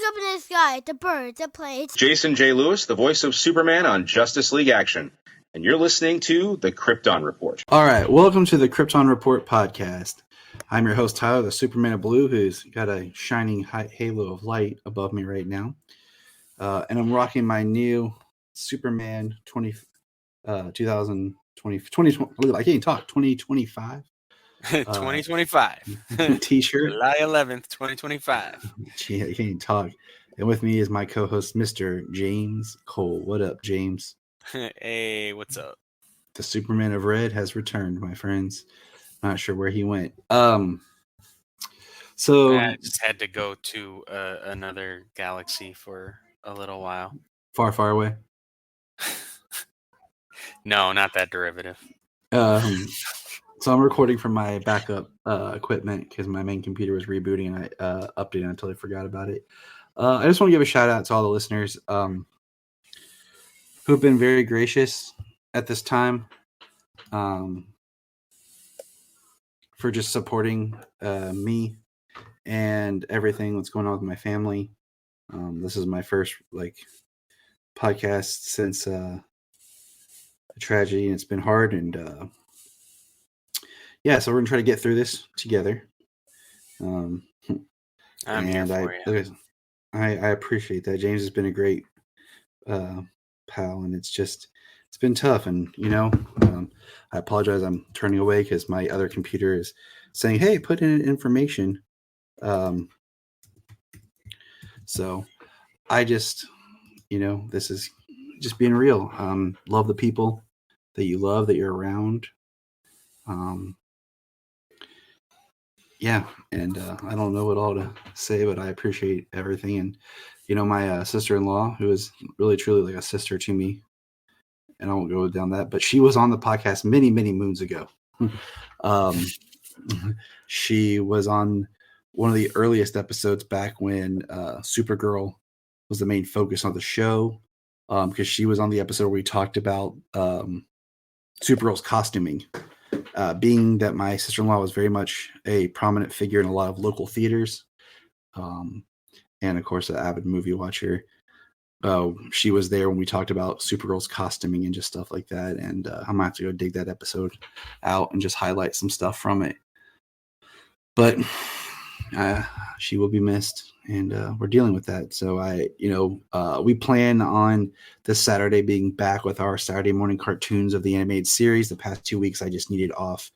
up in the sky, the birds, the planes. Jason J. Lewis, the voice of Superman on Justice League Action. And you're listening to the Krypton Report. All right, welcome to the Krypton Report podcast. I'm your host, Tyler, the Superman of Blue, who's got a shining halo of light above me right now. And I'm rocking my new Superman 2020, I can't even talk, 2025. 2025. T-shirt. July 11th, 2025. Gee, I can't even talk. And with me is my co-host, Mr. James Cole. What up, James? Hey, what's up? The Superman of Red has returned, my friends. Not sure where he went. So I just had to go to another galaxy for a little while. far, far away. No, not that derivative. So I'm recording from my backup equipment because my main computer was rebooting and I updated until I forgot about it. I just want to give a shout out to all the listeners who have been very gracious at this time for just supporting me and everything that's going on with my family. This is my first podcast since a tragedy, and it's been hard. And so we're gonna try to get through this together. I'm here for you. I appreciate that. James has been a great pal, and it's been tough. And I apologize. I'm turning away because my other computer is saying, "Hey, put in information." So I just, this is just being real. Love the people that you love, that you're around. And I don't know what all to say, but I appreciate everything. And, my sister-in-law, who is really, truly like a sister to me, and I won't go down that, but she was on the podcast many, many moons ago. She was on one of the earliest episodes back when Supergirl was the main focus on the show, because she was on the episode where we talked about Supergirl's costuming. Being that my sister-in-law was very much a prominent figure in a lot of local theaters, and of course an avid movie watcher, she was there when we talked about Supergirl's costuming and just stuff like that. And I'm gonna have to go dig that episode out and just highlight some stuff from it. But she will be missed, and we're dealing with that. So we plan on this Saturday being back with our Saturday morning cartoons of the animated series. The past 2 weeks, I just needed off,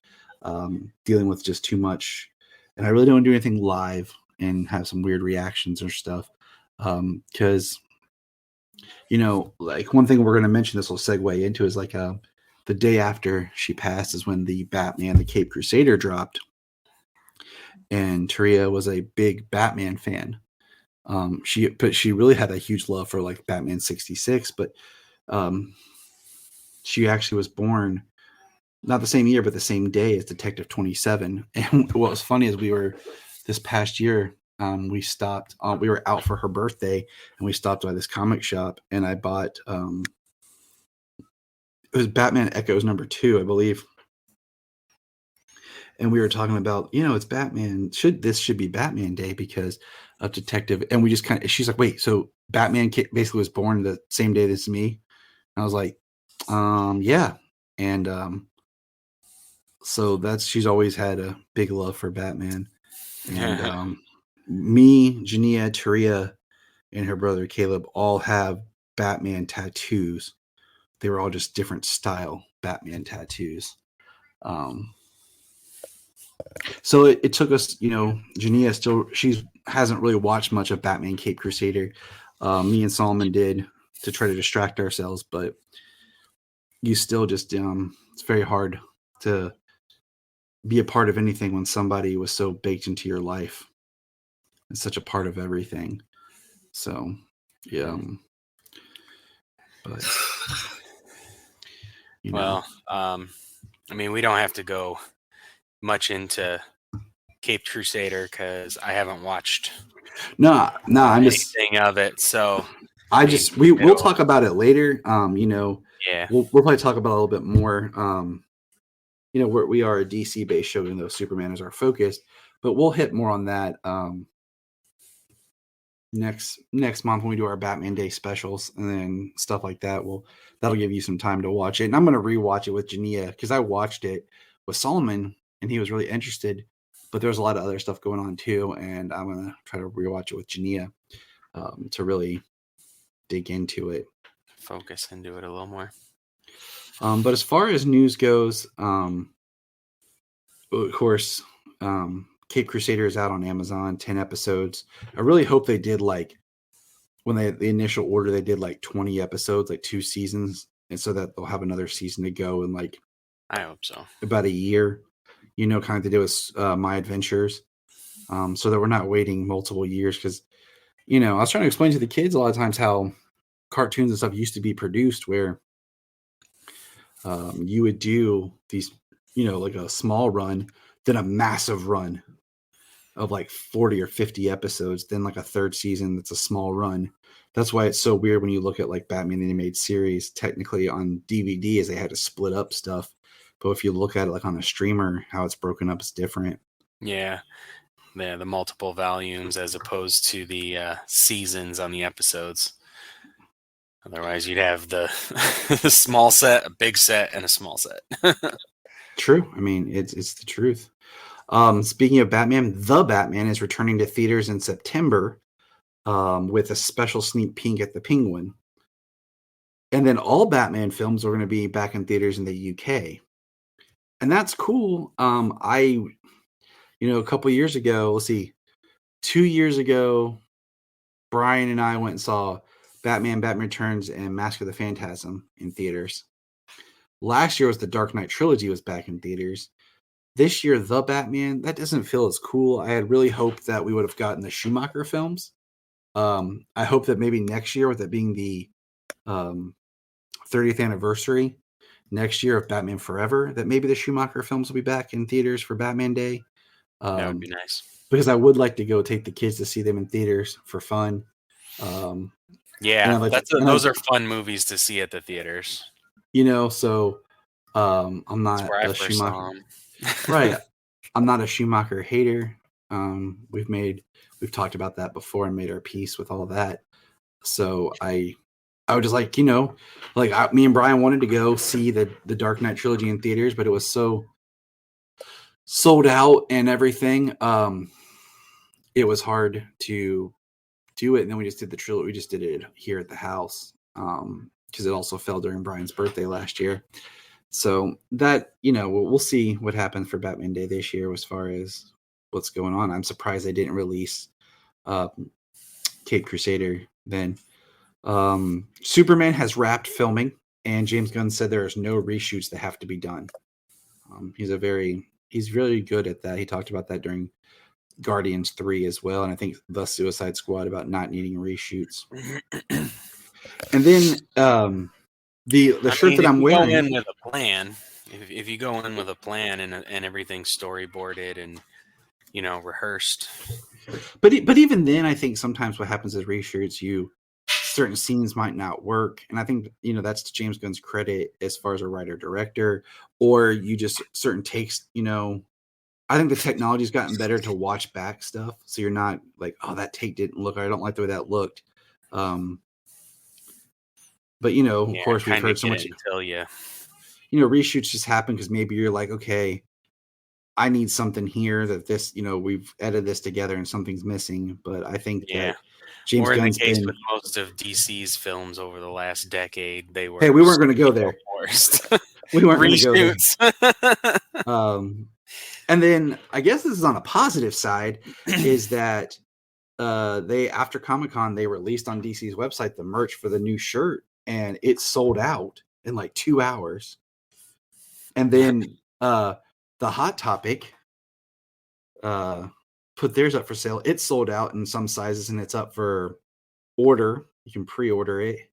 dealing with just too much, and I really don't want to do anything live and have some weird reactions or stuff. Because, one thing we're going to mention, this will segue into, is the day after she passed is when the Batman, the Caped Crusader dropped. And Taria was a big Batman fan. She really had a huge love for Batman 66, but she actually was born not the same year, but the same day as Detective 27. And what was funny is this past year, we stopped. We were out for her birthday, and we stopped by this comic shop, and I bought. It was Batman Echoes #2, I believe. And we were talking about, it's Batman. This should be Batman Day because of Detective. And we just she's like, wait, so Batman basically was born the same day as me? And I was like, yeah. And so she's always had a big love for Batman. And me, Jania, Taria, and her brother Caleb all have Batman tattoos. They were all just different style Batman tattoos. So it took us, Jania she hasn't really watched much of Batman Caped Crusader. Me and Solomon did to try to distract ourselves, but you still just, it's very hard to be a part of anything when somebody was so baked into your life. It's such a part of everything. So, yeah. But, Well, we don't have to go much into Caped Crusader because I haven't watched I'm just anything of it. So we'll talk about it later. Yeah, we'll probably talk about it a little bit more. We are a DC based show, even though Superman is our focus, but we'll hit more on that next month when we do our Batman Day specials and then stuff like that. That'll give you some time to watch it. And I'm going to rewatch it with Jania because I watched it with Solomon and he was really interested, but there's a lot of other stuff going on too. And I'm going to try to rewatch it with Jania to really dig into it. Focus into it a little more. But as far as news goes, of course, Cape Crusader is out on Amazon, 10 episodes. I really hope they did like when the initial order, they did like 20 episodes, like 2 seasons. And so that they'll have another season to go in like, I hope so. About a year, kind of to do with My Adventures. So that we're not waiting multiple years. Cause I was trying to explain to the kids a lot of times how cartoons and stuff used to be produced where you would do these, like a small run, then a massive run of like 40 or 50 episodes, then like a third season that's a small run. That's why it's so weird when you look at like Batman the Animated Series. Technically on DVD, is they had to split up stuff, but if you look at it like on a streamer, how it's broken up is different. Yeah, the multiple volumes as opposed to the seasons on the episodes. Otherwise, you'd have the small set, a big set, and a small set. True. I mean, it's the truth. Speaking of Batman, The Batman is returning to theaters in September with a special sneak peek at the Penguin. And then all Batman films are going to be back in theaters in the UK. And that's cool. A couple years ago, 2 years ago, Brian and I went and saw Batman Returns, and Mask of the Phantasm in theaters. Last year was the Dark Knight trilogy was back in theaters. This year, The Batman, that doesn't feel as cool. I had really hoped that we would have gotten the Schumacher films. I hope that maybe next year, with it being the 30th anniversary next year of Batman Forever, that maybe the Schumacher films will be back in theaters for Batman Day. That would be nice. Because I would like to go take the kids to see them in theaters for fun. Yeah, those are fun movies to see at the theaters. So I'm not a Schumacher. Right. I'm not a Schumacher hater. We've talked about that before and made our peace with all of that. So I would just like, me and Brian wanted to go see the Dark Knight trilogy in theaters, but it was so sold out and everything. It was hard to do it. And then we just did the trilogy. We just did it here at the house. Because it also fell during Brian's birthday last year. So that, we'll see what happens for Batman Day this year as far as what's going on. I'm surprised they didn't release Cape Crusader then. Superman has wrapped filming, and James Gunn said there is no reshoots that have to be done. He's really good at that. He talked about that during Guardians 3 as well, and I think The Suicide Squad about not needing reshoots. And then the shirt that I'm wearing. Go in with a plan. If you go in with a plan and everything's storyboarded and rehearsed. But even then, I think sometimes what happens is reshoots. Certain scenes might not work, and I think that's to James Gunn's credit as far as a writer director, or you just certain takes. I think the technology's gotten better to watch back stuff, so you're not like, oh, that take didn't look. I don't like the way that looked. But of course, we've heard so much. Reshoots just happen because maybe you're like, okay, I need something here that this, we've edited this together and something's missing. But I think that James Gunn's been with most of DC's films over the last decade. They were. Hey, we weren't going to go there. We weren't going to go there. And then I guess this is on a positive side, is that they after Comic-Con they released on DC's website the merch for the new shirt. And it sold out in like 2 hours. And then the Hot Topic put theirs up for sale. It sold out in some sizes, and it's up for order. You can pre-order it,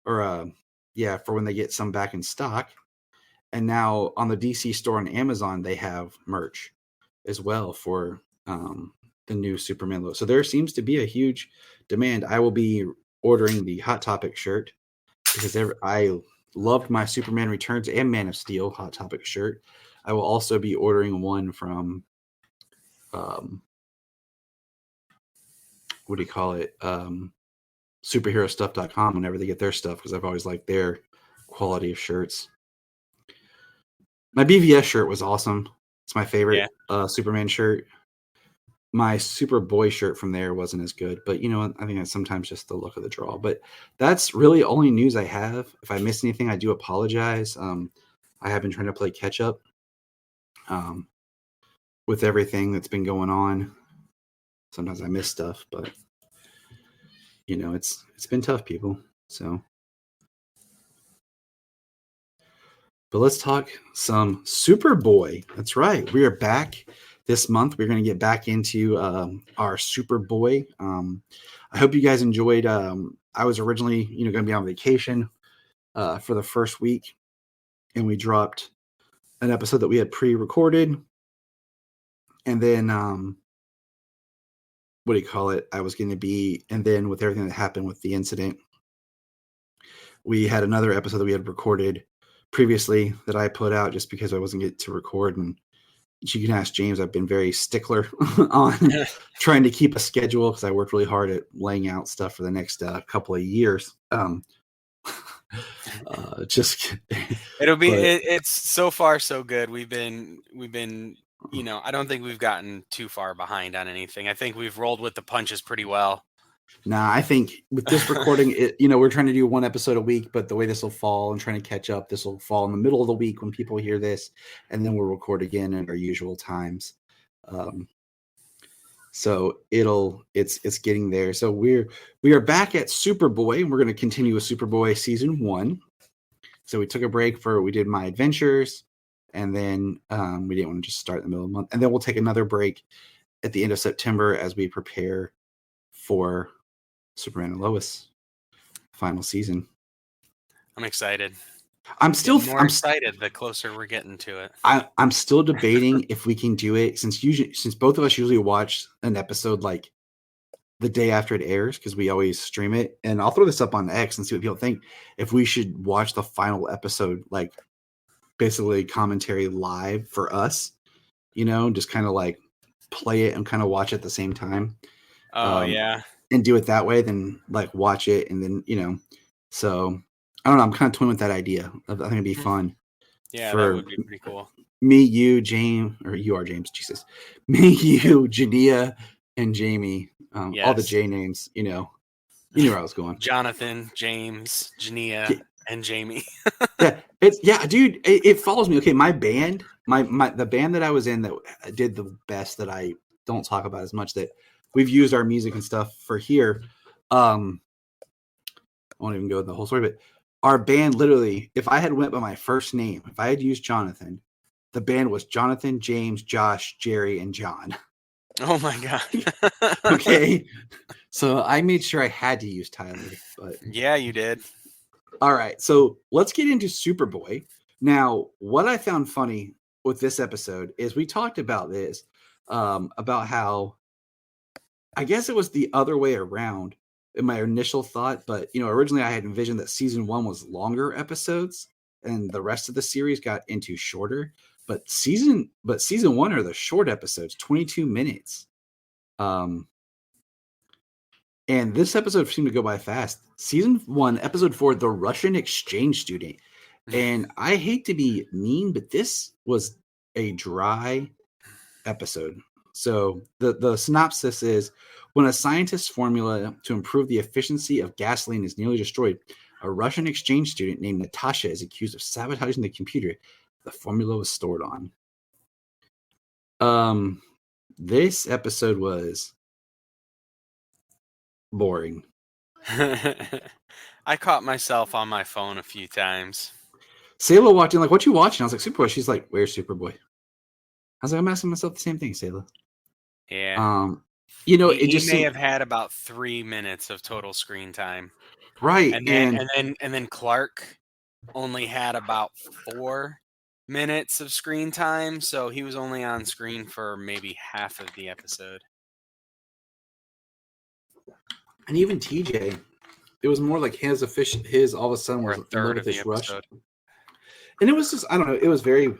or for when they get some back in stock. And now on the DC store on Amazon, they have merch as well for the new Superman logo. So there seems to be a huge demand. I will be ordering the Hot Topic shirt, because I loved my Superman Returns and Man of Steel Hot Topic shirt. I will also be ordering one from what do you call it? Superherostuff.com whenever they get their stuff, because I've always liked their quality of shirts. My BVS shirt was awesome. It's my favorite Superman shirt. My Superboy shirt from there wasn't as good, but you know what? I think that's sometimes just the look of the draw. But that's really only news I have. If I missed anything, I do apologize. I have been trying to play catch up with everything that's been going on. Sometimes I miss stuff, but you know, it's been tough, people. So, but let's talk some Superboy. That's right. We are back this month. We're going to get back into our Superboy. I hope you guys enjoyed. I was originally, going to be on vacation for the first week, and we dropped an episode that we had pre-recorded, and then what do you call it? I was going to be, and then with everything that happened with the incident, we had another episode that we had recorded previously that I put out just because I wasn't getting to record. And you can ask James. I've been very stickler on trying to keep a schedule because I worked really hard at laying out stuff for the next couple of years. Just it'll be. It's so far so good. We've been. I don't think we've gotten too far behind on anything. I think we've rolled with the punches pretty well. Nah, I think with this recording, we're trying to do one episode a week, but the way this will fall and trying to catch up, this will fall in the middle of the week when people hear this, and then we'll record again at our usual times. So it's getting there. So we are back at Superboy, and we're going to continue with Superboy season 1. So we took a break we did My Adventures, and then we didn't want to just start in the middle of the month, and then we'll take another break at the end of September as we prepare for Superman and Lois final season. I'm excited. I'm still more excited the closer we're getting to it. I'm still debating if we can do it since both of us usually watch an episode like the day after it airs because we always stream it. And I'll throw this up on X and see what people think. If we should watch the final episode, like basically commentary live for us, just kind of like play it and kind of watch it at the same time. Oh, yeah. And do it that way, then like watch it and then, so I don't know. I'm kind of toying with that idea. I think it'd be fun. Yeah, that would be pretty cool. Me, you, James, or you are James, Jesus. Me, you, Jania, and Jamie. All the J names, you knew where I was going. Jonathan, James, Jania, and Jamie. Dude, it follows me. Okay, my band, the band that I was in that did the best that I don't talk about as much that we've used our music and stuff for here. I won't even go into the whole story, but our band literally, if I had went by my first name, if I had used Jonathan, the band was Jonathan, James, Josh, Jerry, and John. Oh my God. Okay. So I made sure I had to use Tyler. But yeah, you did. All right. So let's get into Superboy. Now, what I found funny with this episode is we talked about this, about how I guess it was the other way around in my initial thought, but originally I had envisioned that season 1 was longer episodes and the rest of the series got into shorter, but season 1 are the short episodes, 22 minutes. And this episode seemed to go by fast. Season 1, episode 4, The Russian Exchange Student. And I hate to be mean, but this was a dry episode. So the synopsis is, when a scientist's formula to improve the efficiency of gasoline is nearly destroyed, a Russian exchange student named Natasha is accused of sabotaging the computer the formula was stored on. This episode was boring. I caught myself on my phone a few times. Sayla walked in like, "What you watching?" I was like, "Superboy." She's like, "Where's Superboy?" I was like, "I'm asking myself the same thing, Sayla." Yeah. It just may have had about 3 minutes of total screen time. Right. And then Clark only had about 4 minutes of screen time, so he was only on screen for maybe half of the episode. And even TJ, it was more like his all of a sudden was a third of the rush. episode. And it was just, I don't know, it was very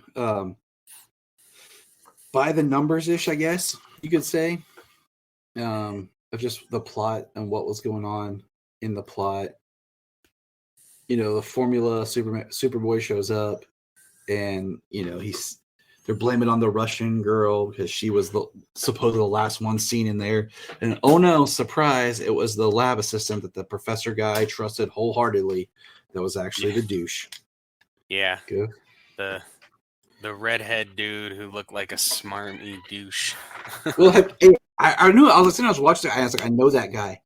by the numbers ish, I guess you could say. of just the plot and what was going on in the plot. The formula Superboy shows up, and they're blaming on the Russian girl because she was supposedly the last one seen in there. And oh no, surprise! It was the lab assistant that the professor guy trusted wholeheartedly. That was actually the douche. Yeah. Good. The redhead dude who looked like a smarmy douche. Well, I knew. I was watching it. I was like, I know that guy.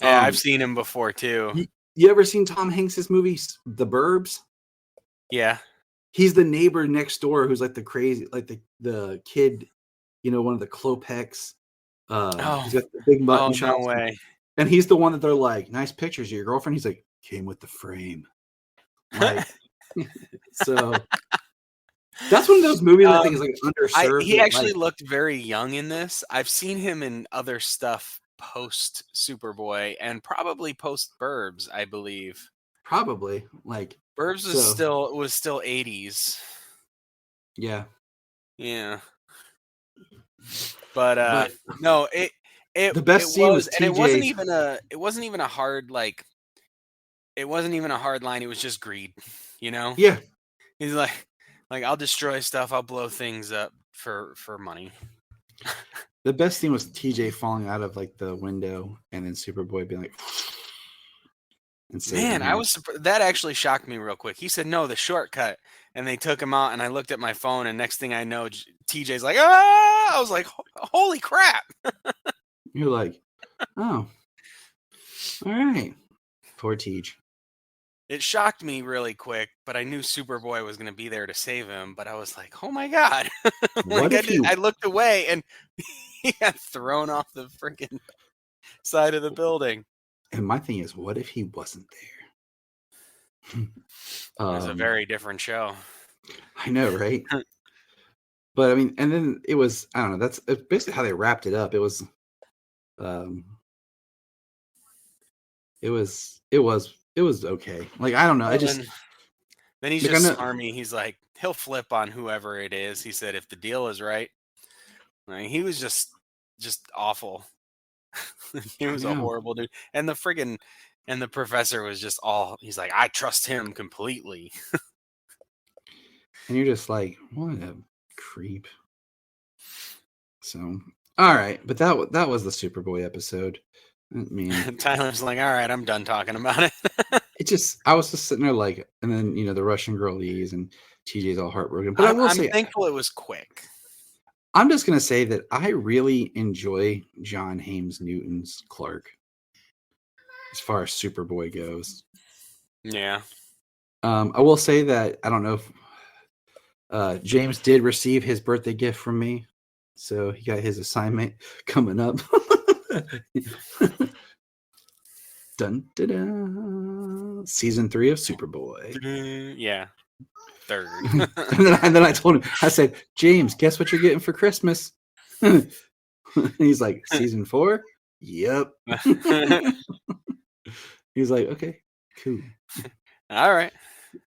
Yeah, I've seen him before too. You ever seen Tom Hanks's movies, The Burbs? Yeah. He's the neighbor next door who's like the crazy, like the kid, one of the Klopex. He's got the big mutton chops. No way. And he's the one that they're like, nice pictures of your girlfriend. He's like, came with the frame. Like, so that's one of those movies I think is like underserved. He actually looked very young in this. I've seen him in other stuff post Superboy and probably post Burbs, I believe. Probably like Burbs was still 80s. Yeah. Yeah. But no, the best scene was and it wasn't even a hard like it wasn't even a hard line, it was just greed, Yeah. He's like I'll destroy stuff, I'll blow things up for money. The best scene was TJ falling out of like the window and then Superboy being like man, that actually shocked me real quick. He said no, the shortcut, and they took him out, and I looked at my phone, and next thing I know, TJ's like, ah! I was like, holy crap. You're like, oh, all right. Poor Tej. It shocked me really quick, but I knew Superboy was going to be there to save him, but I was like, oh my God. I looked away, and he got thrown off the freaking side of the building. And my thing is, what if he wasn't there? It was a very different show. I know, right? But I mean, and then it was, I don't know, that's basically how they wrapped it up. It was okay. Like, I don't know. Then he's just smarmy. He's like, he'll flip on whoever it is. He said, if the deal is right. Like, he was just awful. He was a horrible dude. And the professor was just he's like, I trust him completely. And you're just like, what a creep. So, all right. But that was the Superboy episode. I mean, Tyler's like, all right, I'm done talking about it. I was just sitting there like, and then, the Russian girl leaves and TJ's all heartbroken. But I'm thankful it was quick. I'm just going to say that I really enjoy John Hames Newton's Clark as far as Superboy goes. Yeah. I will say that I don't know if James did receive his birthday gift from me. So he got his assignment coming up. Dun, da, da. Season 3 of Superboy. Yeah. 3rd. and then I told him, I said, James, guess what you're getting for Christmas? And he's like, season 4? Yep. He's like, okay, cool. All right.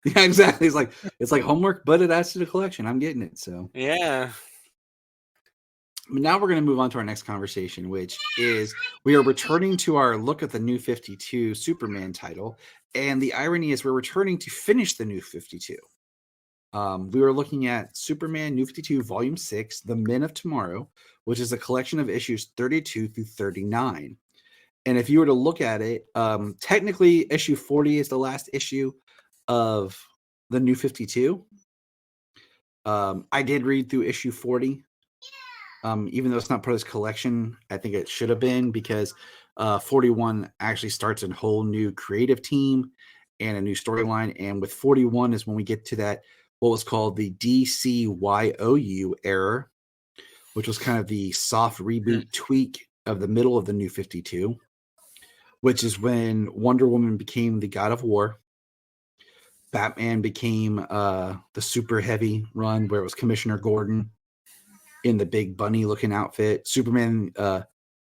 Yeah, exactly. It's like homework, but it adds to the collection. I'm getting it. So yeah. But now we're going to move on to our next conversation, which is we are returning to our look at the New 52 Superman title. And the irony is we're returning to finish the New 52. We were looking at Superman New 52 Volume 6, The Men of Tomorrow, which is a collection of issues 32 through 39. And if you were to look at it, technically issue 40 is the last issue of the New 52. I did read through issue 40. Even though it's not part of this collection, I think it should have been, because 41 actually starts a whole new creative team and a new storyline. And with 41 is when we get to that, what was called the DCYOU era, which was kind of the soft reboot tweak of the middle of the New 52, which is when Wonder Woman became the God of War. Batman became the super heavy run where it was Commissioner Gordon in the big bunny looking outfit. Superman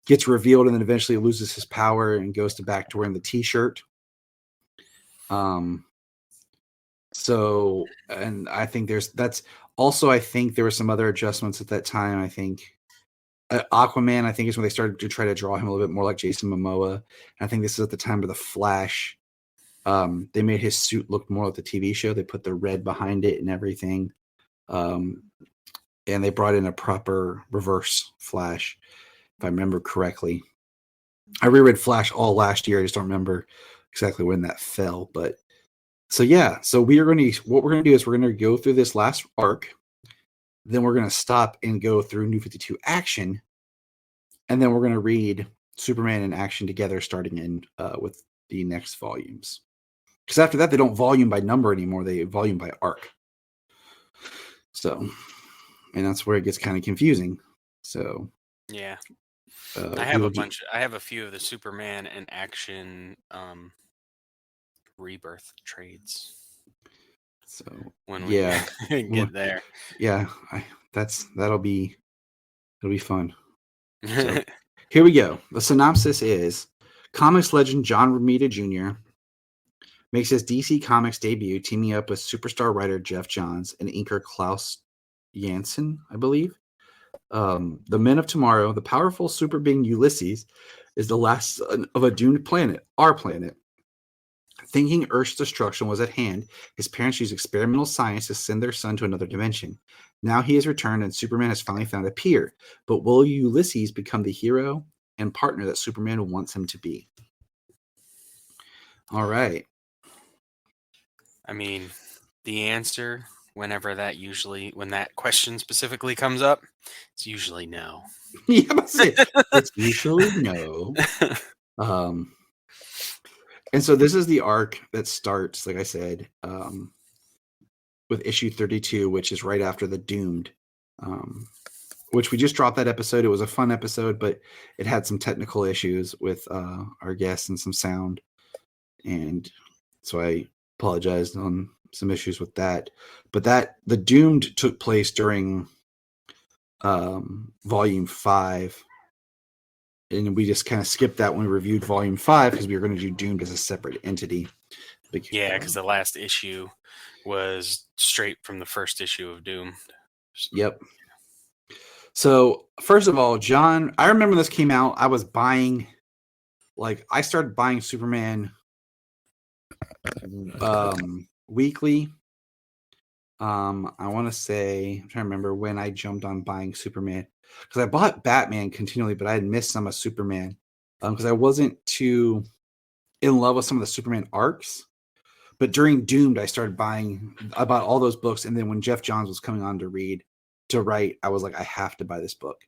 gets revealed and then eventually loses his power and goes back to wearing the t-shirt. So, and I think I think there were some other adjustments at that time. I think Aquaman, I think, is when they started to try to draw him a little bit more like Jason Momoa. And I think this is at the time of the Flash. They made his suit look more like the TV show. They put the red behind it and everything. And they brought in a proper reverse Flash, if I remember correctly. I reread Flash all last year. I just don't remember exactly when that fell. But so yeah, so what we're going to do is we're going to go through this last arc. Then we're going to stop and go through New 52 Action. And then we're going to read Superman in Action together, starting in with the next volumes. Because after that, they don't volume by number anymore. They volume by arc. So, and that's where it gets kind of confusing. So, Yeah. uh, I have we a will bunch. I have a few of the Superman and Action Rebirth trades So, when we yeah, get there. yeah, it'll be fun. So, here we go. The synopsis is: comics legend John Romita Jr. makes his DC Comics debut, teaming up with superstar writer Jeff Johns and inker Klaus Janson, I believe. The Men of Tomorrow, the powerful super being Ulysses, is the last son of a doomed planet, our planet. Thinking Earth's destruction was at hand, his parents used experimental science to send their son to another dimension. Now he has returned and Superman has finally found a peer. But will Ulysses become the hero and partner that Superman wants him to be? All right. I mean, the answer, when that question specifically comes up, it's usually no. Yeah, it's usually no. And so this is the arc that starts, like I said, with issue 32, which is right after the Doomed, which we just dropped that episode. It was a fun episode, but it had some technical issues with our guests and some sound. And so I apologized on some issues with that. But the Doomed took place during volume 5. And we just kind of skipped that when we reviewed volume 5 because we were going to do Doomed as a separate entity. Because the last issue was straight from the first issue of Doom. Yep. So first of all, John, I remember this came out. I was buying, I started buying Superman weekly. I want to say, I'm trying to remember when I jumped on buying Superman, because I bought Batman continually, but I had missed some of Superman because I wasn't too in love with some of the Superman arcs. But during Doomed, I bought all those books, and then when Jeff Johns was coming on to write, I was like, I have to buy this book.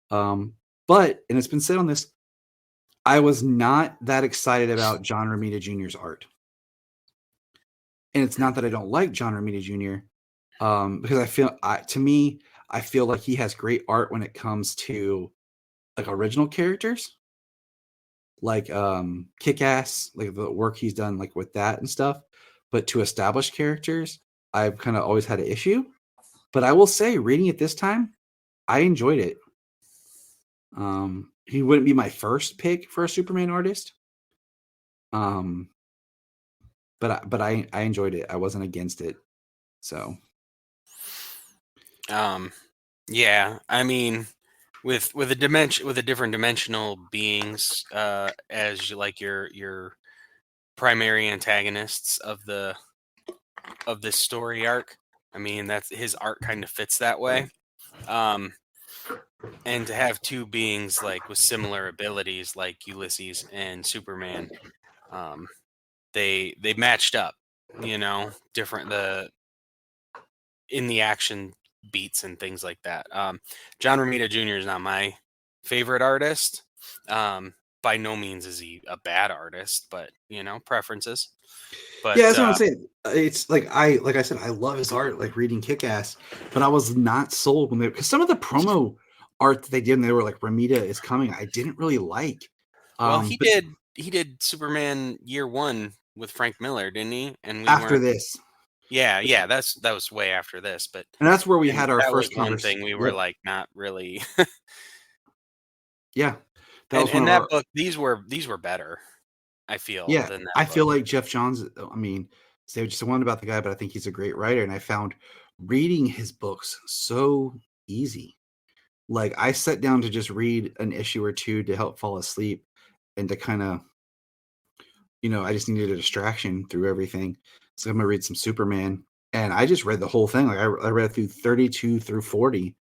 But, and it's been said on this, I was not that excited about John Romita Jr.'s art. And it's not that I don't like John Romita Jr., because I feel like he has great art when it comes to original characters, like Kick-Ass, like the work he's done with that and stuff. But to established characters, I've kind of always had an issue. But I will say, reading it this time, I enjoyed it. He wouldn't be my first pick for a Superman artist. But I enjoyed it. I wasn't against it. So. Yeah, I mean, with a different dimensional beings as your primary antagonists of this story arc. I mean, that's his art kind of fits that way. And to have two beings with similar abilities like Ulysses and Superman, they matched up, different in the action beats and things like that. John Romita Jr. is not my favorite artist. By no means is he a bad artist, but preferences. But yeah, that's what I'm saying. It's like I said, I love his art, reading Kick-Ass, but I was not sold because some of the promo art that they did, and they were like, Romita is coming, I didn't really like. Well, he did Superman Year 1 with Frank Miller, didn't he? And after this. Yeah, that was way after this, but and that's where we had our first conversation. One thing we were not really. Yeah, that book, these were better. I feel. Yeah, than that I book. feel like Jeff Johns. I mean, say just one about the guy, but I think he's a great writer, and I found reading his books so easy. like I sat down to just read an issue or two to help fall asleep and to kind of, I just needed a distraction through everything. So I'm gonna read some Superman, and I just read the whole thing. Like I read through 32 through 40,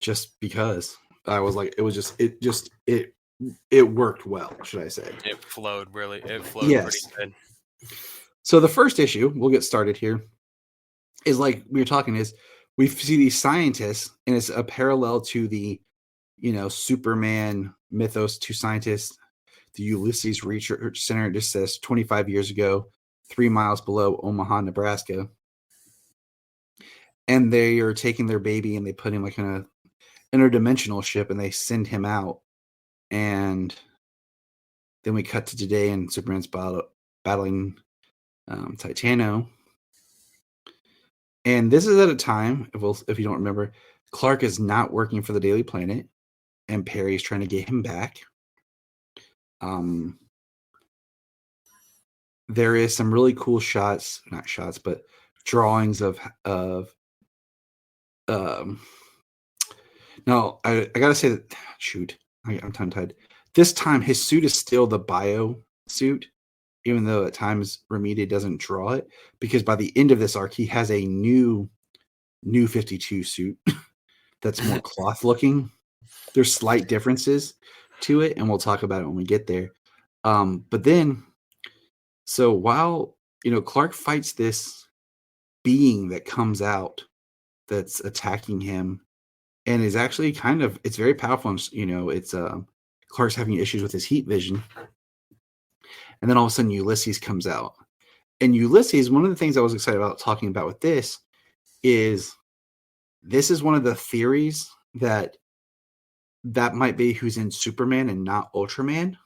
just because I was like, it worked well, should I say? It flowed pretty Yes. good. So the first issue, we'll get started here, is like we were talking, is we see these scientists, and it's a parallel to the, Superman mythos. Two scientists, the Ulysses Research Center, just says 25 years ago, 3 miles below Omaha, Nebraska. And they are taking their baby and they put him like in a interdimensional ship and they send him out. And then we cut to today and Superman's battling Titano. And this is at a time, if you don't remember, Clark is not working for the Daily Planet, and Perry is trying to get him back. There is some really cool not shots, but drawings of. No, I gotta say that. Shoot, I'm tongue-tied. This time, his suit is still the bio suit, even though at times Romita doesn't draw it, because by the end of this arc, he has a new 52 suit that's more cloth looking. There's slight differences to it, and we'll talk about it when we get there. But then, so while Clark fights this being that comes out that's attacking him, and is actually it's very powerful. It's Clark's having issues with his heat vision. And then all of a sudden Ulysses comes out. And Ulysses, one of the things I was excited about talking about with this is one of the theories that might be who's in Superman and not Ultraman.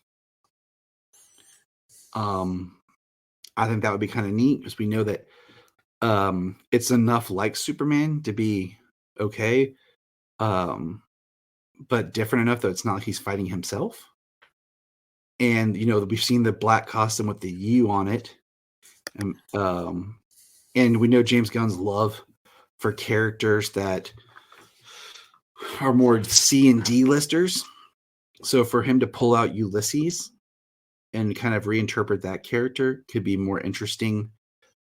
I think that would be kind of neat, because we know that it's enough like Superman to be okay, but different enough that it's not like he's fighting himself. And we've seen the black costume with the U on it, and we know James Gunn's love for characters that are more C and D listers. So for him to pull out Ulysses and kind of reinterpret that character could be more interesting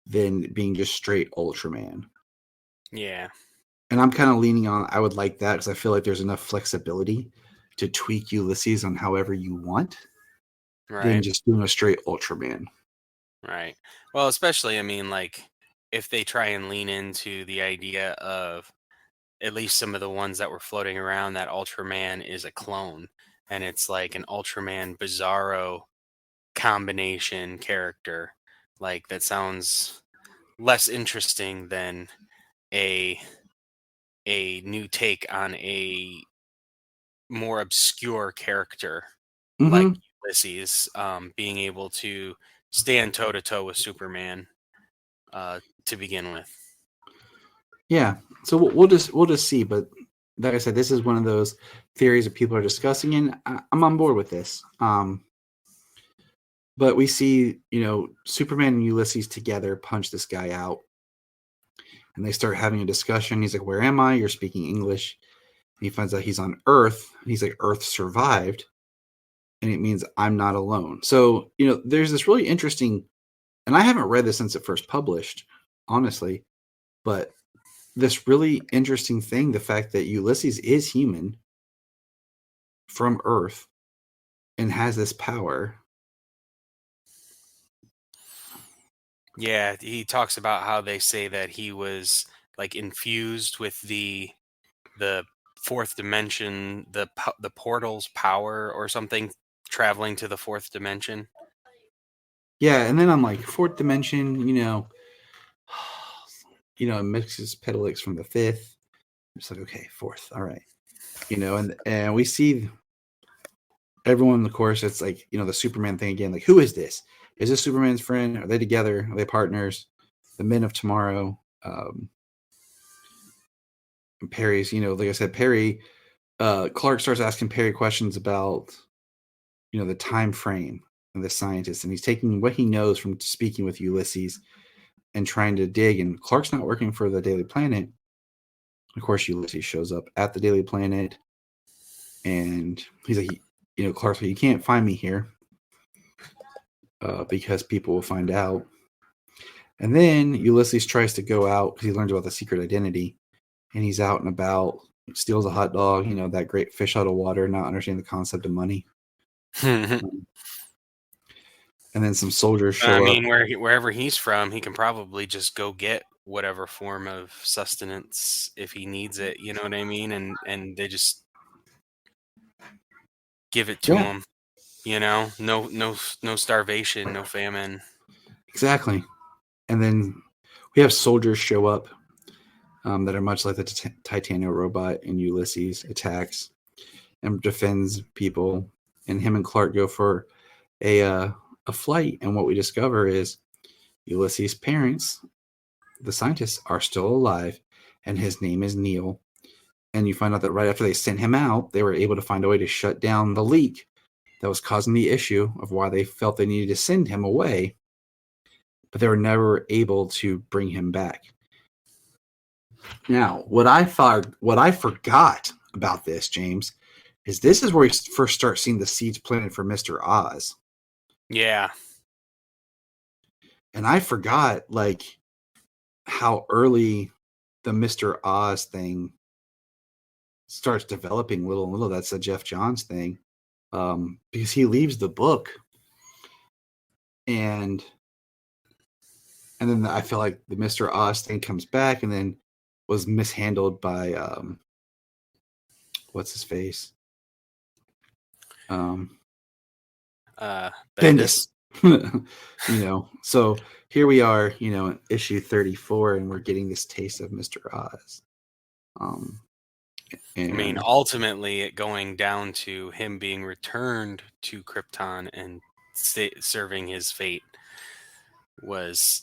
than being just straight Ultraman. Yeah. And I'm kind of leaning on, I would like that, because I feel like there's enough flexibility to tweak Ulysses on however you want, than just doing a straight Ultraman. Right. Well, especially, if they try and lean into the idea of at least some of the ones that were floating around, that Ultraman is a clone, and it's like an Ultraman Bizarro combination character, like that sounds less interesting than a new take on a more obscure character like Ulysses, being able to stand toe to toe with Superman to begin with. Yeah, so we'll just see. But like I said, this is one of those theories that people are discussing, and I'm on board with this. But we see, Superman and Ulysses together punch this guy out, and they start having a discussion. He's like, "Where am I? You're speaking English." And he finds out he's on Earth. And he's like, "Earth survived, and it means I'm not alone." So, there's this really interesting, and I haven't read this since it first published, honestly, but this really interesting thing, the fact that Ulysses is human from Earth and has this power. Yeah, he talks about how they say that he was like infused with the fourth dimension, the portal's power or something, traveling to the fourth dimension. Yeah, and then I'm like, fourth dimension, it mixes Pedalix from the fifth. It's like, okay, fourth, all right. And we see everyone in the course, it's like, the Superman thing again, like, who is this? Is this Superman's friend? Are they together? Are they partners? The Men of Tomorrow. Perry's, like I said, Perry, Clark starts asking Perry questions about, the time frame of the scientist. And he's taking what he knows from speaking with Ulysses and trying to dig. And Clark's not working for the Daily Planet. Of course, Ulysses shows up at the Daily Planet, and he's like, Clark's like, you can't find me here because people will find out. And then Ulysses tries to go out because he learns about the secret identity, and he's out and about, steals a hot dog, that great fish out of water, not understanding the concept of money. And then some soldiers show up. I mean, wherever he's from, he can probably just go get whatever form of sustenance if he needs it. You know what I mean? And they just give it to him. No starvation, no famine. Exactly. And then we have soldiers show up that are much like the Titano robot, and Ulysses attacks and defends people. And him and Clark go for a flight, and what we discover is Ulysses' parents, the scientists, are still alive, and his name is Neil. And you find out that right after they sent him out, they were able to find a way to shut down the leak that was causing the issue of why they felt they needed to send him away, but they were never able to bring him back. Now, what I forgot about this, James, is this is where we first start seeing the seeds planted for Mr. Oz. Yeah. And I forgot, how early the Mr. Oz thing starts developing little and little. That's a Jeff Johns thing. Because he leaves the book. And then I feel like the Mr. Oz thing comes back and then was mishandled by, what's his face? Bendis. So here we are, in issue 34, and we're getting this taste of Mr. Oz. Ultimately, it going down to him being returned to Krypton and serving his fate was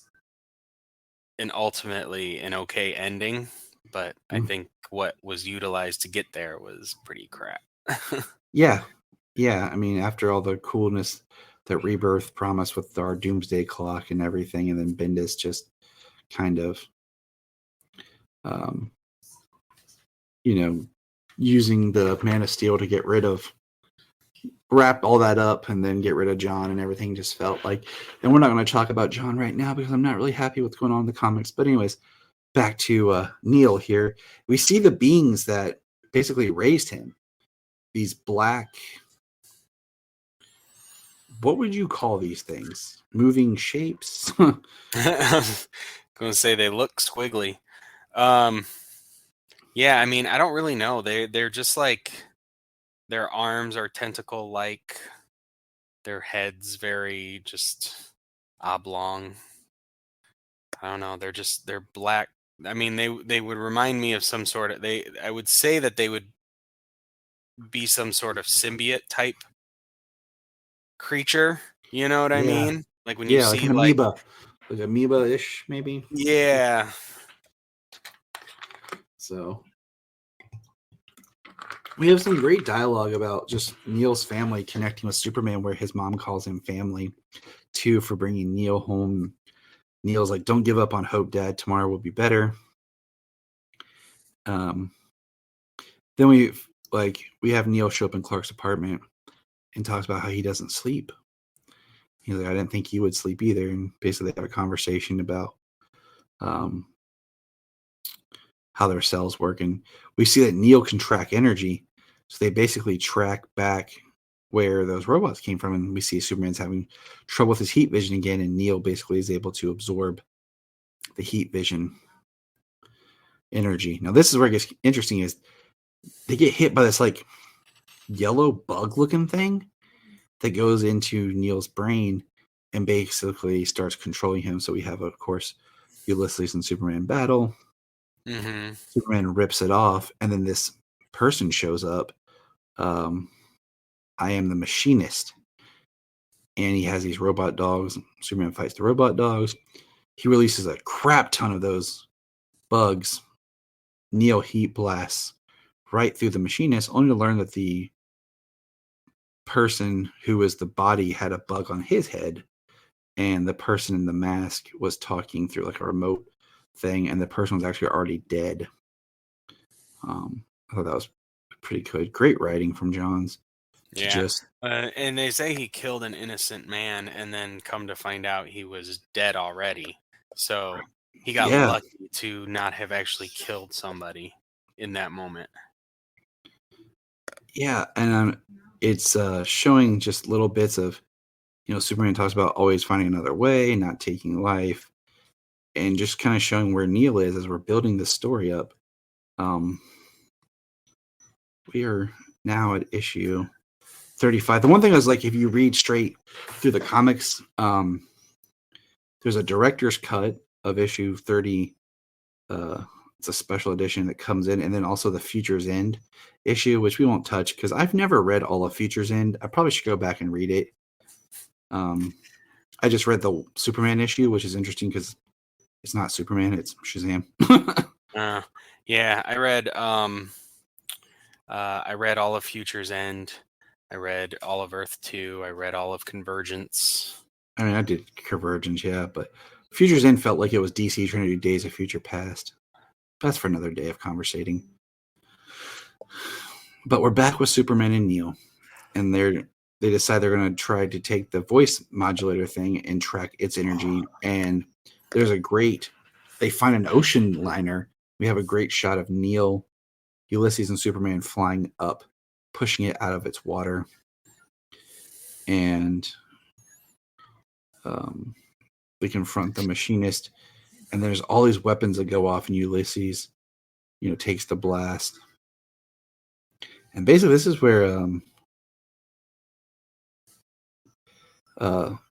ultimately an okay ending, but I think what was utilized to get there was pretty crap. Yeah. I mean, after all the coolness that Rebirth promised with our Doomsday Clock and everything, and then Bendis just kind of, using the Man of Steel to wrap all that up and then get rid of John and everything, just felt like, and we're not going to talk about John right now because I'm not really happy with what's going on in the comics. But anyways, back to Neil here. We see the beings that basically raised him. These black, what would you call these things? Moving shapes? I'm going to say they look squiggly. Yeah, I mean, I don't really know. They're just like, their arms are tentacle-like. Their heads very just oblong. I don't know. They're black. I mean, they would remind me of some sort of, I would say that they would be some sort of symbiote type creature. You know what I mean? Like when you see like an amoeba. Like amoeba-ish, maybe? Yeah. So we have some great dialogue about just Neil's family connecting with Superman, where his mom calls him family, too, for bringing Neil home. Neil's like, don't give up on hope, Dad. Tomorrow will be better. Then we have Neil show up in Clark's apartment and talks about how he doesn't sleep. He's like, I didn't think you would sleep either. And basically they have a conversation about how their cells work. And we see that Neil can track energy. So they basically track back where those robots came from. And we see Superman's having trouble with his heat vision again. And Neil basically is able to absorb the heat vision energy. Now, this is where it gets interesting, is they get hit by this yellow bug looking thing that goes into Neil's brain and basically starts controlling him. So we have, of course, Ulysses and Superman battle. Mm-hmm. Superman rips it off, and then this person shows up. I am the machinist. And he has these robot dogs. Superman fights the robot dogs. He releases a crap ton of those bugs. Neil heat blasts right through the machinist, only to learn that the person who was the body had a bug on his head, and the person in the mask was talking through a remote thing, and the person was actually already dead. I thought that was pretty good. Great writing from Johns. To Yeah. just And they say he killed an innocent man, and then come to find out he was dead already. So he got Yeah. lucky to not have actually killed somebody in that moment. Yeah, and it's showing just little bits of, Superman talks about always finding another way, not taking life, and just kind of showing where Neil is as we're building this story up. We are now at issue 35. The one thing is, like, if you read straight through the comics, there's a director's cut of issue 30. It's a special edition that comes in, and then also the Future's End issue, which we won't touch because I've never read all of Future's End. I probably should go back and read it. I just read the Superman issue, which is interesting because it's not Superman, it's Shazam. Yeah, I read all of Future's End. I read all of Earth 2. I read all of Convergence. I mean, I did Convergence, yeah, but Future's End felt like it was DC trying to do Days of Future Past. That's for another day of conversating. But we're back with Superman and Neil, and they decide they're going to try to take the voice modulator thing and track its energy. And there's they find an ocean liner. We have a great shot of Neil, Ulysses, and Superman flying up, pushing it out of its water. And we confront the machinist, and there's all these weapons that go off, and Ulysses, takes the blast. And basically, this is where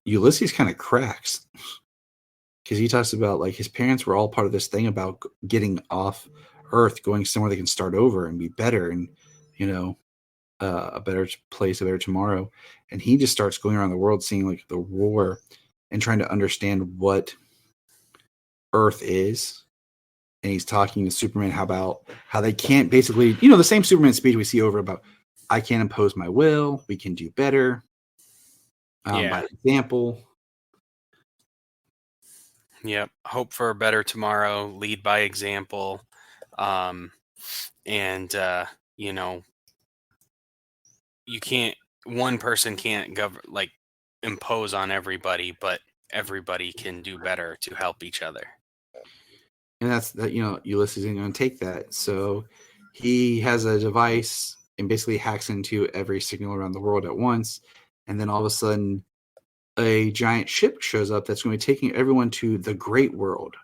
Ulysses kind of cracks, because he talks about, like, his parents were all part of this thing about getting off Earth, going somewhere they can start over and be better, and a better place, a better tomorrow. And he just starts going around the world, seeing, like, the war and trying to understand what Earth is. And he's talking to Superman about how they can't basically, the same Superman speech we see over about, I can't impose my will, we can do better. By example. Yep. Hope for a better tomorrow, lead by example. One person can't impose on everybody, but everybody can do better to help each other. And that's that, Ulysses isn't going to take that. So he has a device and basically hacks into every signal around the world at once. And then all of a sudden, a giant ship shows up that's going to be taking everyone to the great world,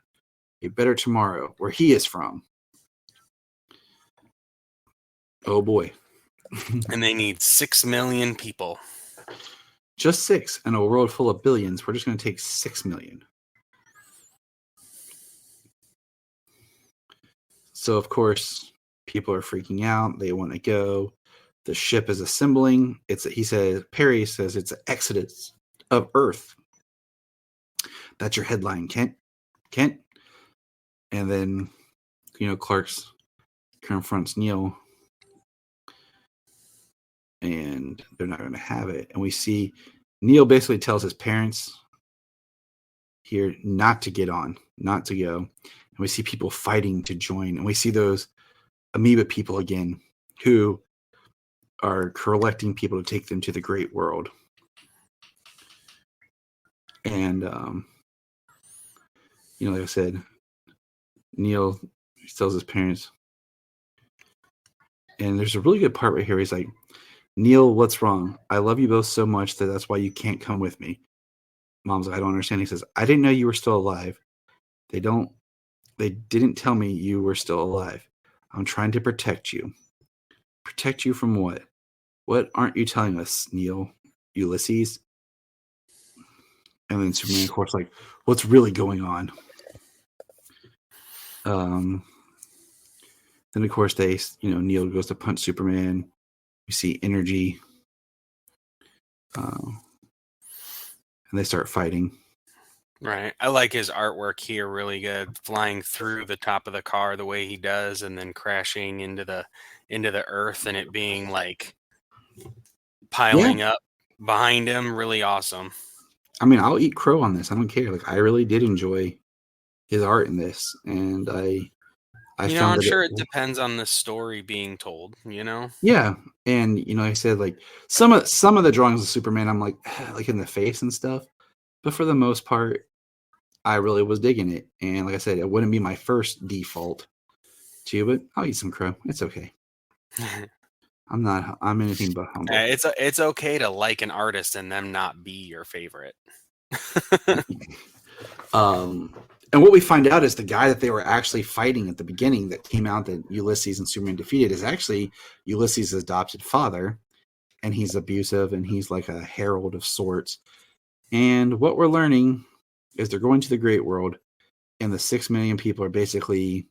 a better tomorrow, where he is from. Oh boy. And they need 6 million people. Just 6 in a world full of billions. We're just going to take 6 million. So, of course, people are freaking out. They want to go. The ship is assembling. Perry says it's an exodus of Earth. That's your headline, Kent. And then, Clark's confronts Neil, and they're not going to have it. And we see Neil basically tells his parents here not to get on, not to go. And we see people fighting to join. And we see those amoeba people again who are collecting people to take them to the great world. And, like I said, Neil tells his parents. And there's a really good part right here. He's like, Neil, what's wrong? I love you both so much that's why you can't come with me. Mom's like, I don't understand. He says, I didn't know you were still alive. They didn't tell me you were still alive. I'm trying to protect you. Protect you from what? What aren't you telling us, Neil? Ulysses? And then Superman, of course, like, what's really going on? Then, of course, Neil goes to punch Superman. We see energy. And they start fighting. Right. I like his artwork here really good. Flying through the top of the car the way he does, and then crashing into the earth, and it being like piling up behind him. Really awesome. I mean, I'll eat crow on this. I don't care. Like, I really did enjoy his art in this, and I I I'm found sure it it. depends on the story being told, Yeah, and like I said, like some of the drawings of Superman, I'm like like in the face and stuff, but for the most part, I really was digging it. And like I said, it wouldn't be my first default to, but I'll eat some crow. It's okay. I'm anything but humble. It's okay to like an artist and them not be your favorite. And what we find out is the guy that they were actually fighting at the beginning that came out that Ulysses and Superman defeated is actually Ulysses' adopted father, and he's abusive and he's like a herald of sorts. And what we're learning is they're going to the Great World, and the 6 million people are basically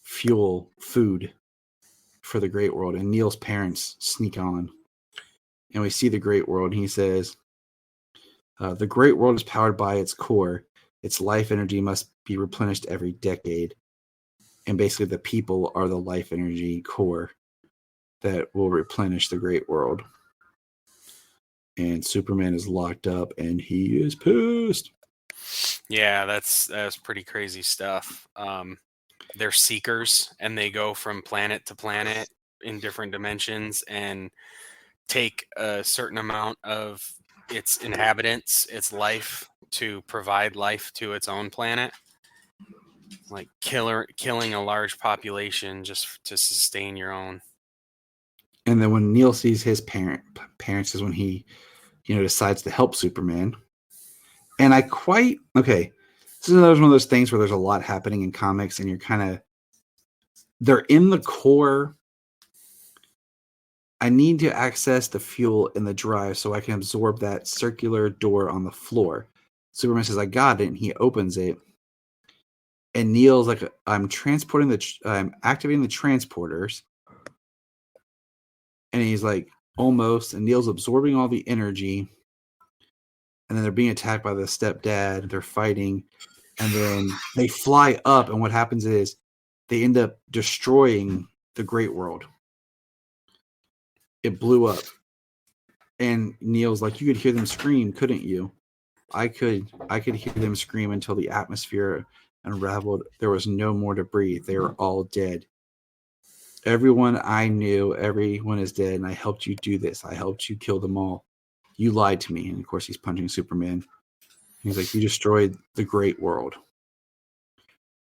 food for the Great World. And Neil's parents sneak on, and we see the Great World. And he says, the Great World is powered by its core. Its life energy must be replenished every decade. And basically the people are the life energy core that will replenish the Great World. And Superman is locked up and he is pissed. Yeah, that's pretty crazy stuff. They're seekers, and they go from planet to planet in different dimensions and take a certain amount of its inhabitants, its life, to provide life to its own planet. Like killing a large population just to sustain your own. And then when Neil sees his parents is when he, decides to help Superman. And this is another one of those things where there's a lot happening in comics and they're in the core. I need to access the fuel in the drive so I can absorb that circular door on the floor. Superman says, I got it. And he opens it. And Neil's like, I'm activating the transporters. And he's like, almost. And Neil's absorbing all the energy. And then they're being attacked by the stepdad. They're fighting. And then they fly up. And what happens is they end up destroying the Great World. It blew up. And Neil's like, you could hear them scream, couldn't you? I could hear them scream until the atmosphere unraveled. There was no more to breathe. They were all dead. Everyone I knew, everyone is dead, and I helped you do this. I helped you kill them all. You lied to me. And of course he's punching Superman. He's like, you destroyed the Great World.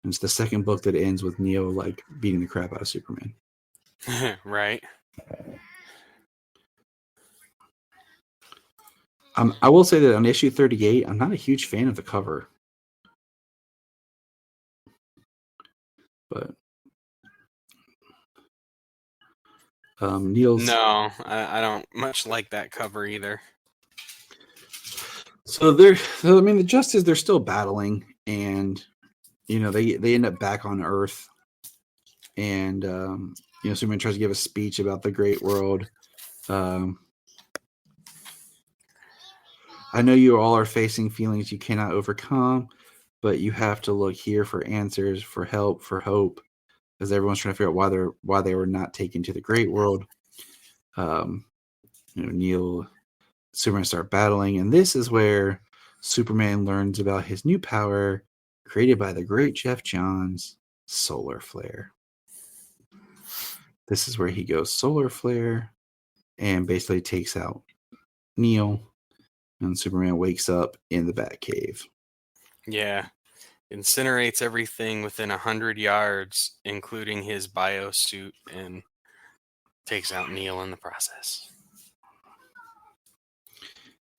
And it's the second book that ends with Neil like beating the crap out of Superman. Right. I will say that on issue 38, I'm not a huge fan of the cover. But Neil's... No, I don't much like that cover either. So the Justice, they're still battling, and they end up back on Earth, and Superman tries to give a speech about the Great World. I know you all are facing feelings you cannot overcome, but you have to look here for answers, for help, for hope, because everyone's trying to figure out why they were not taken to the Great World. Neil, Superman start battling, and this is where Superman learns about his new power created by the great Jeff Johns, Solar Flare. This is where he goes Solar Flare and basically takes out Neil, and Superman wakes up in the Batcave. Yeah. Incinerates everything within 100 yards, including his biosuit, and takes out Neil in the process.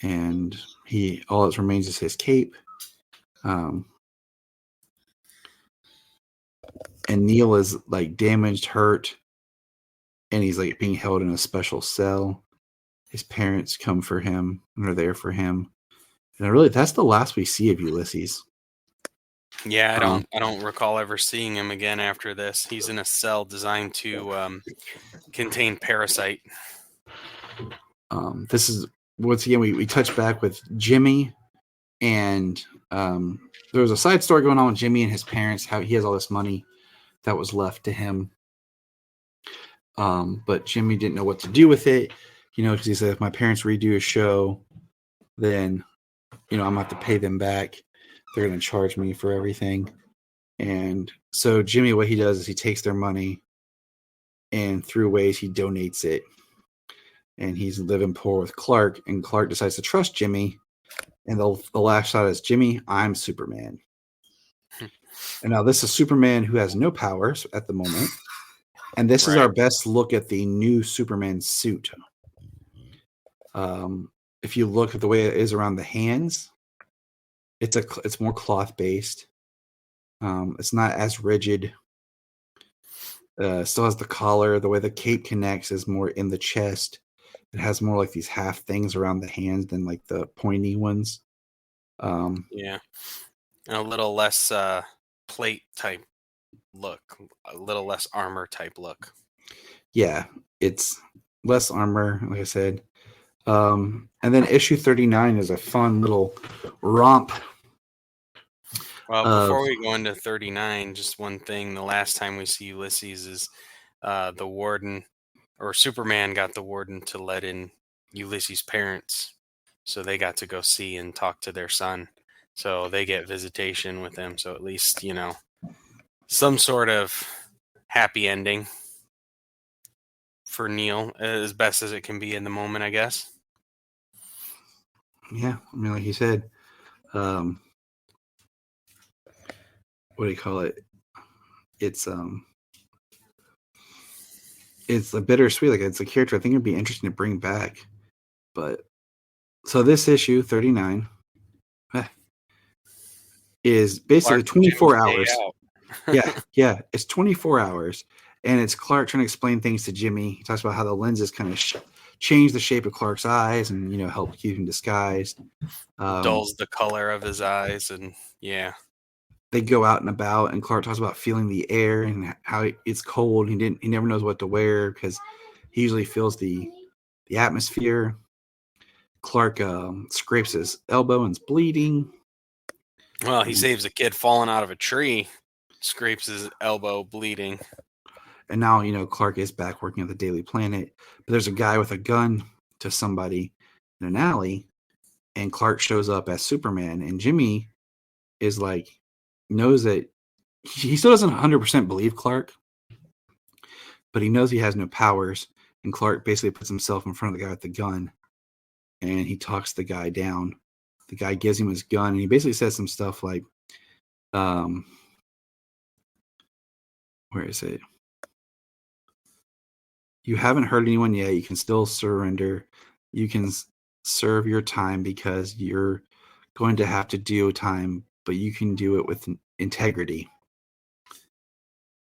And all that remains is his cape. And Neil is like damaged, hurt, and he's like being held in a special cell. His parents come for him and are there for him. And that's the last we see of Ulysses. Yeah, I don't recall ever seeing him again after this. He's in a cell designed to contain Parasite. This is once again we touch back with Jimmy, and there was a side story going on with Jimmy and his parents, how he has all this money that was left to him. But Jimmy didn't know what to do with it, because he said, if my parents redo a show, then I'm gonna have to pay them back. They're going to charge me for everything. And so Jimmy, what he does is he takes their money and through ways he donates it. And he's living poor with Clark, and Clark decides to trust Jimmy. And the last shot is, Jimmy, I'm Superman. And now this is Superman who has no powers at the moment. And this is Right. our best look at the new Superman suit. If you look at the way it is around the hands, it's more cloth based. It's not as rigid. Still has the collar. The way the cape connects is more in the chest. It has more like these half things around the hands than like the pointy ones. Yeah. And a little less plate type look, a little less armor type look. Yeah, it's less armor, like I said. And then issue 39 is a fun little romp. Well, before we go into 39, just one thing. The last time we see Ulysses is the warden, or Superman got the warden to let in Ulysses' parents. So they got to go see and talk to their son. So they get visitation with him. So at least, some sort of happy ending for Neil, as best as it can be in the moment, I guess. Yeah, I mean, like you said, what do you call it? It's a bittersweet. Like, it's a character I think it'd be interesting to bring back. But so this issue 39 is basically Clark 24 Jimmy's day hours. out. Yeah, it's 24 hours, and it's Clark trying to explain things to Jimmy. He talks about how the lenses kind of change the shape of Clark's eyes and help keep him disguised. Dulls the color of his eyes, and yeah. They go out and about, and Clark talks about feeling the air and how it's cold. He never knows what to wear because he usually feels the atmosphere. Clark scrapes his elbow and it's bleeding. Well, he saves a kid falling out of a tree, scrapes his elbow, bleeding. And now, Clark is back working at the Daily Planet, but there's a guy with a gun to somebody in an alley, and Clark shows up as Superman, and Jimmy is like, knows that he still doesn't 100% believe Clark, but he knows he has no powers, and Clark basically puts himself in front of the guy with the gun, and he talks the guy down. The guy gives him his gun, and he basically says some stuff like, where is it? You haven't hurt anyone yet. You can still surrender. You can serve your time because you're going to have to do time, but you can do it with integrity.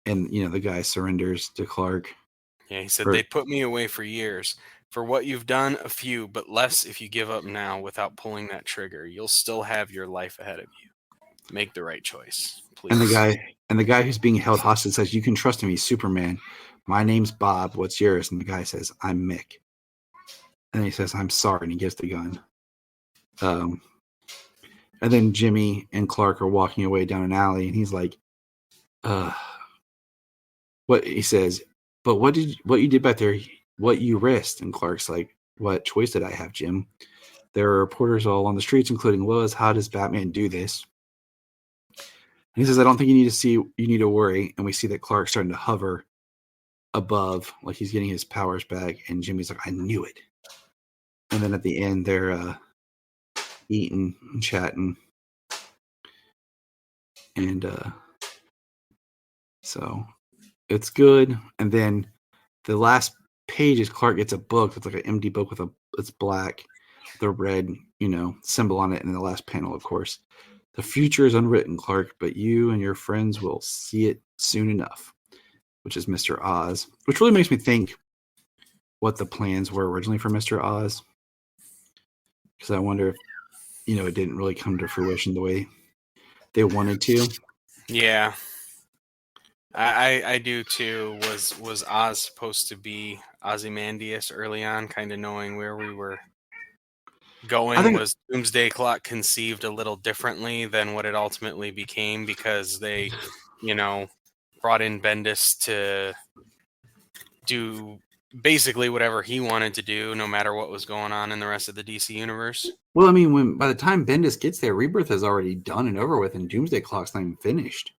And, the guy surrenders to Clark. Yeah, he said, they put me away for years. For what you've done, a few, but less if you give up now without pulling that trigger. You'll still have your life ahead of you. Make the right choice, please. And the guy who's being held hostage says, you can trust him. He's Superman. My name's Bob. What's yours? And the guy says, I'm Mick. And he says, I'm sorry. And he gives the gun. And then Jimmy and Clark are walking away down an alley. And he's like, what he says, but what you did back there, what you risked? And Clark's like, what choice did I have, Jim? There are reporters all on the streets, including Lois. How does Batman do this? And he says, I don't think you need to worry. And we see that Clark's starting to hover above, like he's getting his powers back. And Jimmy's like, I knew it. And then at the end, they're eating and chatting. And so it's good. And then the last page is Clark gets a book. It's like an empty book it's black, the red, symbol on it. And the last panel, of course, the future is unwritten, Clark, but you and your friends will see it soon enough, which is Mr. Oz, which really makes me think what the plans were originally for Mr. Oz. Because I wonder if, it didn't really come to fruition the way they wanted to. Yeah. I do too. Was Oz supposed to be Ozymandias early on, kind of knowing where we were going? Was Doomsday Clock conceived a little differently than what it ultimately became because they, brought in Bendis to do basically whatever he wanted to do, no matter what was going on in the rest of the DC universe? Well, I mean, by the time Bendis gets there, Rebirth is already done and over with, and Doomsday Clock's not even finished.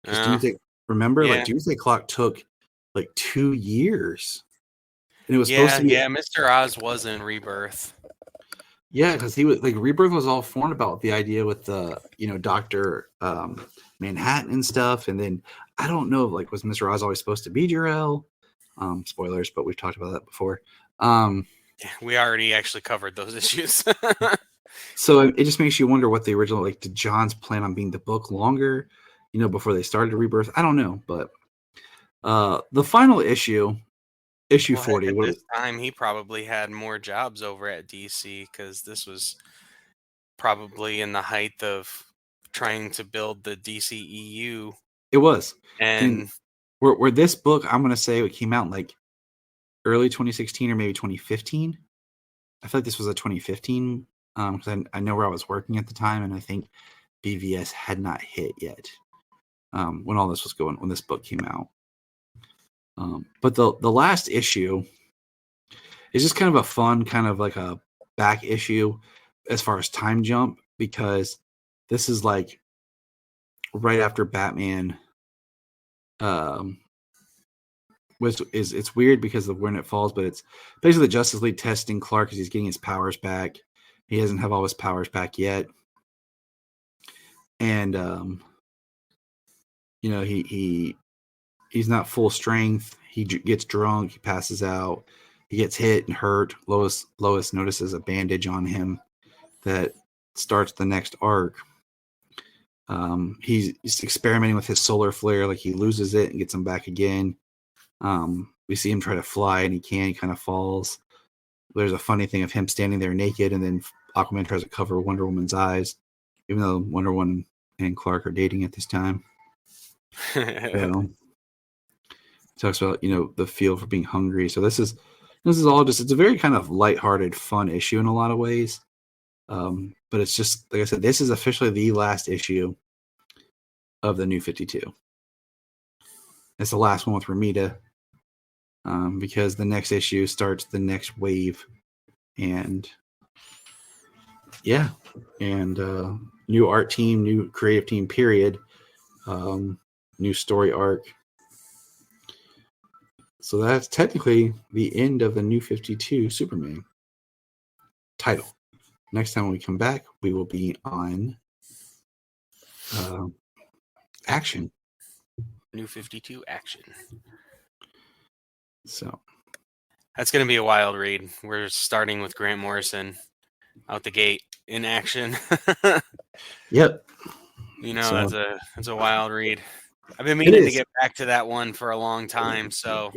Because Uh, Doomsday, remember, like yeah. Doomsday Clock took like 2 years, and it was supposed Yeah, to be. yeah. Mr. Oz was in Rebirth. Yeah, because he was like Rebirth was all formed about the idea with the Doctor Manhattan and stuff, and then I don't know like was Mr. Oz always supposed to be Jor-El? Spoilers, but we've talked about that before. Yeah, we already actually covered those issues. So it just makes you wonder what the original like. Did John's plan on being the book longer, before they started Rebirth? I don't know, but the final issue Well, heck, 40. at What? this time, he probably had more jobs over at DC because this was probably in the height of trying to build the DCEU. It was, and And where this book I'm gonna say it came out in like early 2016 or maybe 2015. I feel like this was a 2015 because I know where I was working at the time, and I think BVS had not hit yet when all this was going when this book came out. But the last issue is just kind of a fun kind of like a back issue as far as time jump because this is like right after Batman. Which is it's weird because of when it falls, but it's basically the Justice League testing Clark because he's getting his powers back. He doesn't have all his powers back yet, and he's not full strength. He gets drunk. He passes out. He gets hit and hurt. Lois notices a bandage on him that starts the next arc. He's experimenting with his solar flare. Like he loses it and gets him back again. We see him try to fly and he can't. He kind of falls. There's a funny thing of him standing there naked, and then Aquaman tries to cover Wonder Woman's eyes, even though Wonder Woman and Clark are dating at this time. Talks about the feel for being hungry. So this is all just it's a very kind of lighthearted, fun issue in a lot of ways. But it's just like I said, this is officially the last issue of the New 52. It's the last one with Ramita, because the next issue starts the next wave, and new art team, new creative team, period. New story arc. So that's technically the end of the New 52 Superman title. Next time we come back, we will be on Action. New 52 Action. So that's going to be a wild read. We're starting with Grant Morrison out the gate in Action. Yep. It's a wild read. I've been meaning to get back to that one for a long time. So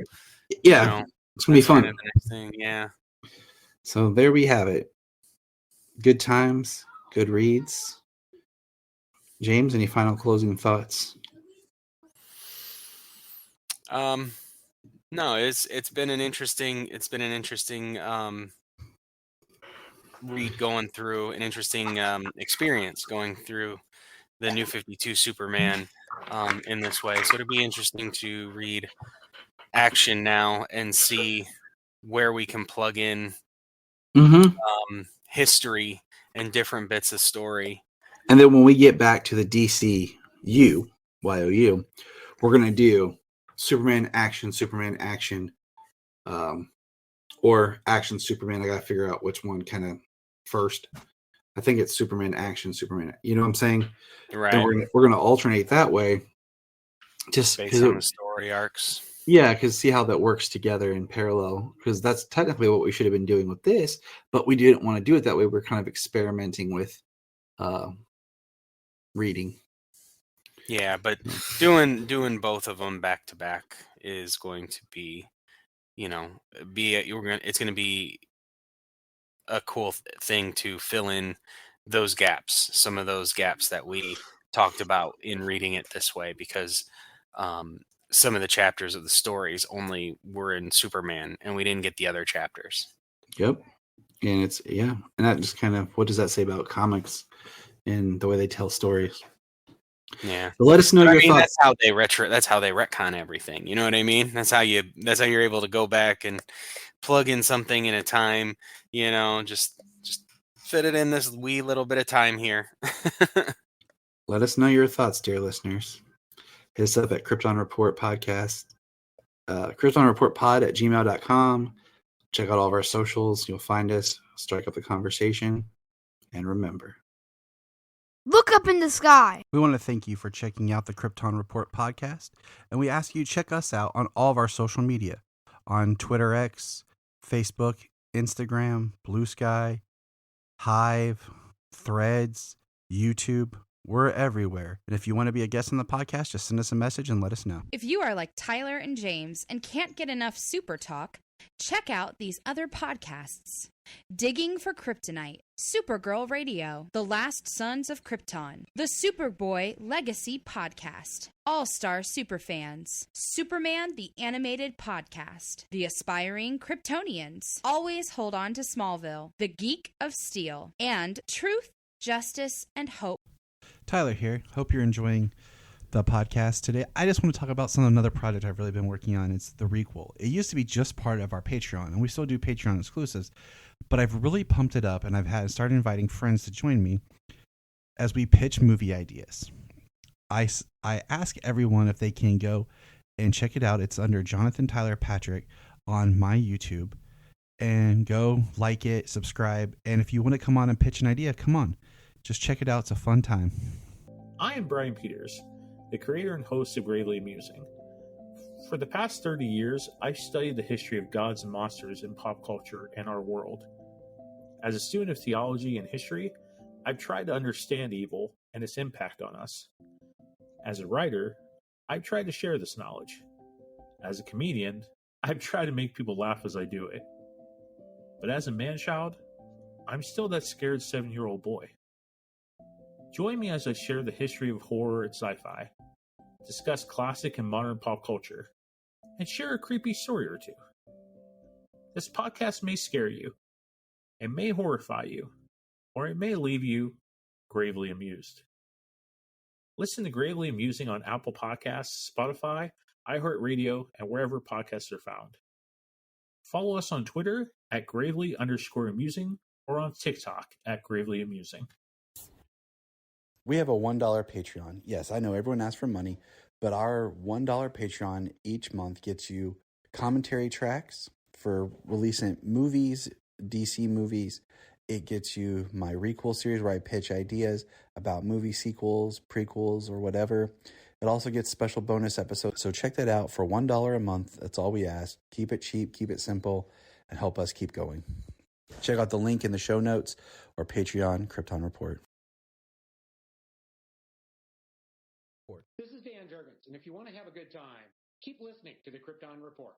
yeah, it's gonna be fun. Kind of the next thing, yeah. So there we have it. Good times, good reads. James, any final closing thoughts? No, it's been an interesting read going through an interesting experience going through the New 52 Superman in this way. So it'll be interesting to read Action now and see where we can plug in history and different bits of story. And then when we get back to the DCU, YOU, we're going to do Superman Action, or Action Superman. I got to figure out which one kind of first. I think it's Superman Action, Superman. You know what I'm saying? Right. And we're going to alternate that way. Just based on the story arcs. Yeah, because see how that works together in parallel. Because that's technically what we should have been doing with this, but we didn't want to do it that way. We're kind of experimenting with reading. Yeah, but doing both of them back to back is going to be, it's going to be a cool thing to fill in those gaps, some of those gaps that we talked about in reading it this way, because some of the chapters of the stories only were in Superman, and we didn't get the other chapters. Yep, and and that just kind of, what does that say about comics and the way they tell stories? Yeah, but let us know your thoughts. That's how they retcon everything. You know what I mean? That's how you're able to go back and plug in something in a time. Just fit it in this wee little bit of time here. Let us know your thoughts, dear listeners. Hit us up at Krypton Report Podcast, Krypton Report Pod at gmail.com. Check out all of our socials. You'll find us. Strike up the conversation. And remember, Look up in the sky. we want to thank you for checking out the Krypton Report Podcast. And we ask you to check us out on all of our social media on Twitter X, Facebook, Instagram, Blue Sky, Hive, Threads, YouTube. We're everywhere. And if you want to be a guest on the podcast, just send us a message and let us know. If you are like Tyler and James and can't get enough super talk, check out these other podcasts. Digging for Kryptonite, Supergirl Radio, The Last Sons of Krypton, The Superboy Legacy Podcast, All-Star Superfans, Superman the Animated Podcast, The Aspiring Kryptonians, Always Hold On to Smallville, The Geek of Steel, and Truth, Justice, and Hope. Tyler here. Hope you're enjoying the podcast today. I just want to talk about another project I've really been working on. It's the Requel. It used to be just part of our Patreon, and we still do Patreon exclusives, but I've really pumped it up, and I've started inviting friends to join me as we pitch movie ideas. I ask everyone if they can go and check it out. It's under Jonathan Tyler Patrick on my YouTube, and go like it, subscribe, and if you want to come on and pitch an idea, come on. Just check it out. It's a fun time. I am Brian Peters, the creator and host of Gravely Amusing. For the past 30 years, I've studied the history of gods and monsters in pop culture and our world. As a student of theology and history, I've tried to understand evil and its impact on us. As a writer, I've tried to share this knowledge. As a comedian, I've tried to make people laugh as I do it. But as a man-child, I'm still that scared 7-year-old boy. Join me as I share the history of horror and sci-fi, discuss classic and modern pop culture, and share a creepy story or two. This podcast may scare you, it may horrify you, or it may leave you gravely amused. Listen to Gravely Amusing on Apple Podcasts, Spotify, iHeartRadio, and wherever podcasts are found. Follow us on Twitter at gravely_amusing or on TikTok at Gravely Amusing. We have a $1 Patreon. Yes, I know everyone asks for money, but our $1 Patreon each month gets you commentary tracks for releasing movies, DC movies. It gets you my Requel series where I pitch ideas about movie sequels, prequels, or whatever. It also gets special bonus episodes. So check that out for $1 a month. That's all we ask. Keep it cheap, keep it simple, and help us keep going. Check out the link in the show notes or Patreon, Krypton Report. This is Dan Jurgens, and if you want to have a good time, keep listening to the Krypton Report.